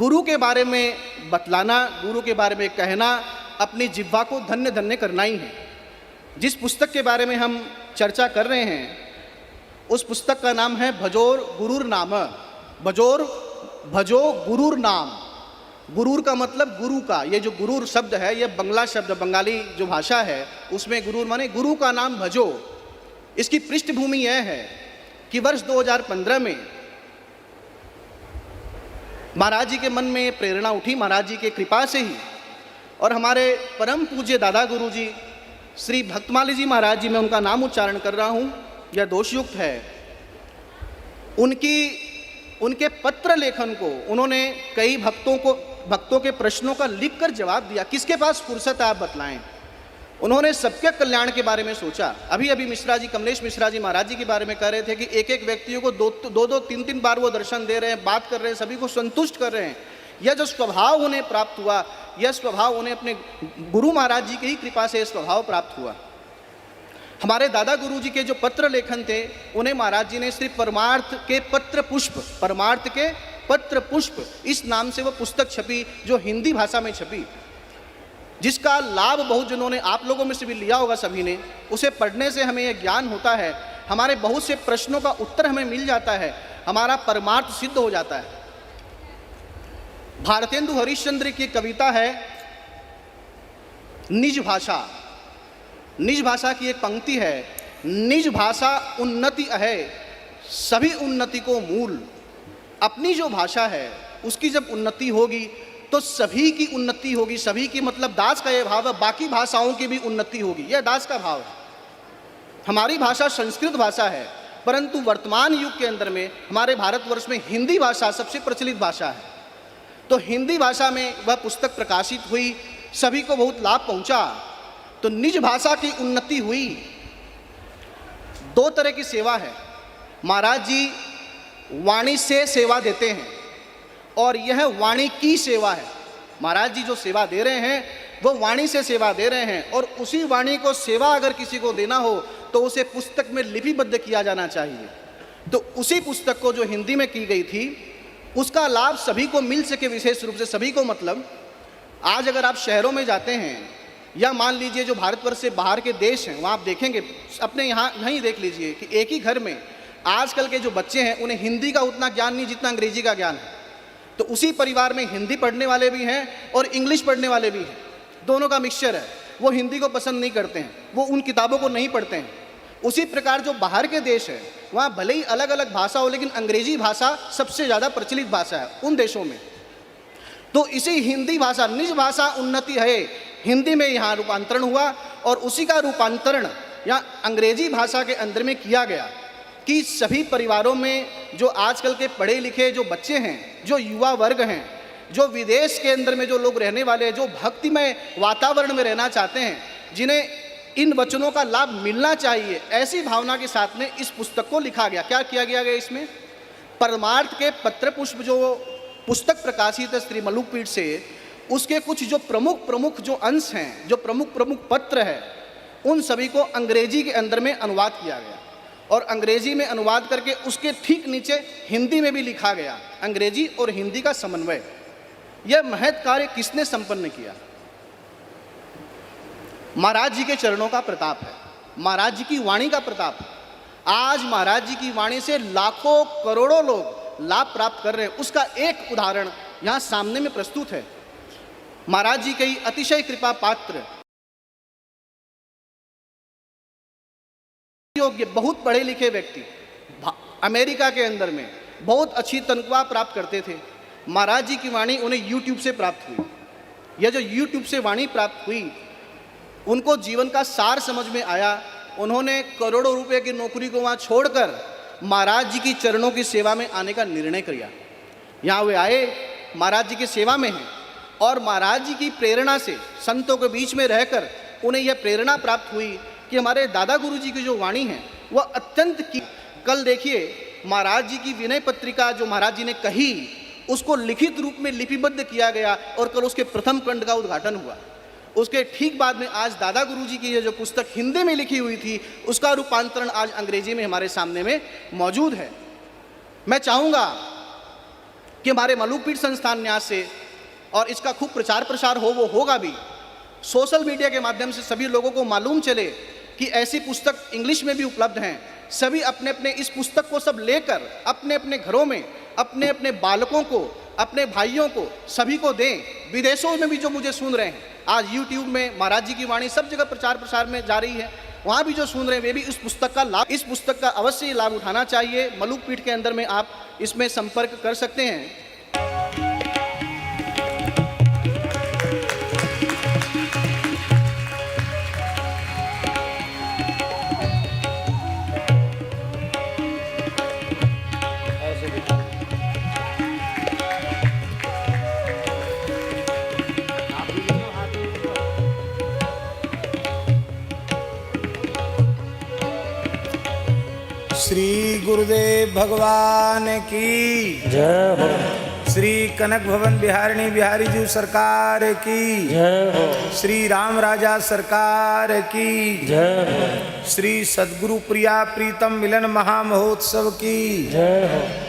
गुरु के बारे में बतलाना, गुरु के बारे में कहना अपनी जिह्वा को धन्य धन्य करना ही है। जिस पुस्तक के बारे में हम चर्चा कर रहे हैं उस पुस्तक का नाम है भजोर गुरुर नाम। भजो गुरुर नाम। गुरुर का मतलब गुरु का, ये जो गुरुर शब्द है ये बंगला शब्द, बंगाली जो भाषा है उसमें गुरुर माने गुरु का नाम भजो। इसकी पृष्ठभूमि यह है कि वर्ष 2015 में महाराज जी के मन में प्रेरणा उठी, महाराज जी के कृपा से ही, और हमारे परम पूज्य दादा गुरु जी श्री भक्तमाली जी महाराज जी, मैं उनका नाम उच्चारण कर रहा हूँ, यह दोषयुक्त है, उनके पत्र लेखन को उन्होंने कई भक्तों के प्रश्नों का लिखकर जवाब दिया। किसके पास फुर्सत है आप बतलाएं। उन्होंने सबके कल्याण के बारे में सोचा। अभी मिश्रा जी, कमलेश मिश्रा जी महाराज जी के बारे में कह रहे थे कि एक एक व्यक्तियों को दो तीन बार वो दर्शन दे रहे हैं, बात कर रहे हैं, सभी को संतुष्ट कर रहे हैं। यह जो स्वभाव उन्हें प्राप्त हुआ, यह स्वभाव उन्हें अपने गुरु महाराज जी की ही कृपा से स्वभाव प्राप्त हुआ। हमारे दादा गुरु जी के जो पत्र लेखन थे उन्हें महाराज जी ने श्री परमार्थ के पत्र पुष्प इस नाम से वो पुस्तक छपी, जो हिंदी भाषा में छपी, जिसका लाभ बहुत जनों ने, आप लोगों में से भी लिया होगा सभी ने। उसे पढ़ने से हमें यह ज्ञान होता है, हमारे बहुत से प्रश्नों का उत्तर हमें मिल जाता है, हमारा परमार्थ सिद्ध हो जाता है। भारतेंदु हरिश्चंद्र की कविता है निज भाषा। निज भाषा की एक पंक्ति है, निज भाषा उन्नति अहे सभी उन्नति को मूल। अपनी जो भाषा है उसकी जब उन्नति होगी तो सभी की उन्नति होगी। सभी की मतलब दास का यह भाव है, बाकी भाषाओं की भी उन्नति होगी, यह दास का भाव है। हमारी भाषा संस्कृत भाषा है, परंतु वर्तमान युग के अंदर में हमारे भारतवर्ष में हिंदी भाषा सबसे प्रचलित भाषा है। तो हिंदी भाषा में वह पुस्तक प्रकाशित हुई, सभी को बहुत लाभ पहुंचा। तो निज भाषा की उन्नति हुई। दो तरह की सेवा है। महाराज जी वाणी से सेवा देते हैं और यह वाणी की सेवा है। महाराज जी जो सेवा दे रहे हैं वो वाणी से सेवा दे रहे हैं, और उसी वाणी को सेवा अगर किसी को देना हो तो उसे पुस्तक में लिपिबद्ध किया जाना चाहिए। तो उसी पुस्तक को जो हिंदी में की गई थी उसका लाभ सभी को मिल सके, विशेष रूप से सभी को। मतलब आज अगर आप शहरों में जाते हैं या मान लीजिए जो भारतवर्ष से बाहर के देश हैं, वहाँ आप देखेंगे, अपने यहीं देख लीजिए कि एक ही घर में आजकल के जो बच्चे हैं उन्हें हिंदी का उतना ज्ञान नहीं जितना अंग्रेजी का ज्ञान है। तो उसी परिवार में हिंदी पढ़ने वाले भी हैं और इंग्लिश पढ़ने वाले भी हैं, दोनों का मिक्सचर है। वो हिंदी को पसंद नहीं करते हैं, वो उन किताबों को नहीं पढ़ते हैं। उसी प्रकार जो बाहर के देश है वहाँ भले ही अलग अलग भाषा हो, लेकिन अंग्रेजी भाषा सबसे ज़्यादा प्रचलित भाषा है उन देशों में। तो इसी हिंदी भाषा, निज भाषा उन्नति है, हिंदी में यहाँ रूपांतरण हुआ, और उसी का रूपांतरण यहाँ अंग्रेजी भाषा के अंदर में किया गया कि सभी परिवारों में जो आजकल के पढ़े लिखे जो बच्चे हैं, जो युवा वर्ग हैं, जो विदेश के अंदर में जो लोग रहने वाले हैं, जो भक्तिमय वातावरण में रहना चाहते हैं, जिन्हें इन वचनों का लाभ मिलना चाहिए, ऐसी भावना के साथ में इस पुस्तक को लिखा गया। क्या किया गया इसमें? परमार्थ के पत्र पुष्प जो पुस्तक प्रकाशित है श्री मलुक पीठ से, उसके कुछ जो प्रमुख जो अंश हैं, जो प्रमुख पत्र है, उन सभी को अंग्रेजी के अंदर में अनुवाद किया गया, और अंग्रेजी में अनुवाद करके उसके ठीक नीचे हिंदी में भी लिखा गया। अंग्रेजी और हिंदी का समन्वय, यह महत् कार्य किसने संपन्न किया? महाराज जी के चरणों का प्रताप है, महाराज जी की वाणी का प्रताप है। आज महाराज जी की वाणी से लाखों करोड़ों लोग लाभ प्राप्त कर रहे हैं। उसका एक उदाहरण यहाँ सामने में प्रस्तुत है। महाराज जी के अतिशय कृपा पात्र, योग्य, बहुत पढ़े लिखे व्यक्ति, अमेरिका के अंदर में बहुत अच्छी तनख्वाह प्राप्त करते थे। महाराज जी की वाणी उन्हें यूट्यूब से प्राप्त हुई। यह जो यूट्यूब से वाणी प्राप्त हुई, उनको जीवन का सार समझ में आया। उन्होंने करोड़ों रुपए की नौकरी को वहाँ छोड़कर महाराज जी की चरणों की सेवा में आने का निर्णय किया। यहाँ वे आए, महाराज जी की सेवा में हैं, और महाराज जी की प्रेरणा से संतों के बीच में रहकर उन्हें यह प्रेरणा प्राप्त हुई कि हमारे दादा गुरु जी की जो वाणी है वह अत्यंत की। कल देखिए महाराज जी की विनय पत्रिका जो महाराज जी ने कही, उसको लिखित रूप में लिपिबद्ध किया गया, और कल उसके प्रथम खंड का उद्घाटन हुआ। उसके ठीक बाद में आज दादा गुरु जी की ये जो पुस्तक हिंदी में लिखी हुई थी, उसका रूपांतरण आज अंग्रेजी में हमारे सामने में मौजूद है। मैं चाहूँगा कि हमारे मलुकपीठ संस्थान न्यास से और इसका खूब प्रचार प्रसार हो, वो होगा भी। सोशल मीडिया के माध्यम से सभी लोगों को मालूम चले कि ऐसी पुस्तक इंग्लिश में भी उपलब्ध हैं। सभी अपने अपने इस पुस्तक को सब लेकर अपने अपने घरों में अपने अपने बालकों को, अपने भाइयों को, सभी को दें। विदेशों में भी जो मुझे सुन रहे हैं, आज यूट्यूब में महाराज जी की वाणी सब जगह प्रचार प्रसार में जा रही है, वहाँ भी जो सुन रहे हैं वे भी इस पुस्तक का अवश्य लाभ उठाना चाहिए। मलुकपीठ के अंदर में आप इसमें संपर्क कर सकते हैं। श्री गुरुदेव भगवान की जय हो। श्री कनक भवन बिहारिणी बिहारी जी सरकार की जय हो। श्री राम राजा सरकार की जय हो। श्री सद्गुरु प्रिया प्रीतम मिलन महामहोत्सव की जय हो।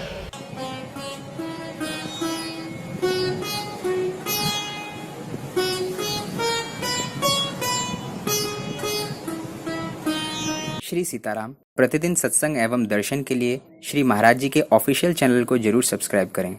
श्री सीताराम। प्रतिदिन सत्संग एवं दर्शन के लिए श्री महाराज जी के ऑफिशियल चैनल को जरूर सब्सक्राइब करें।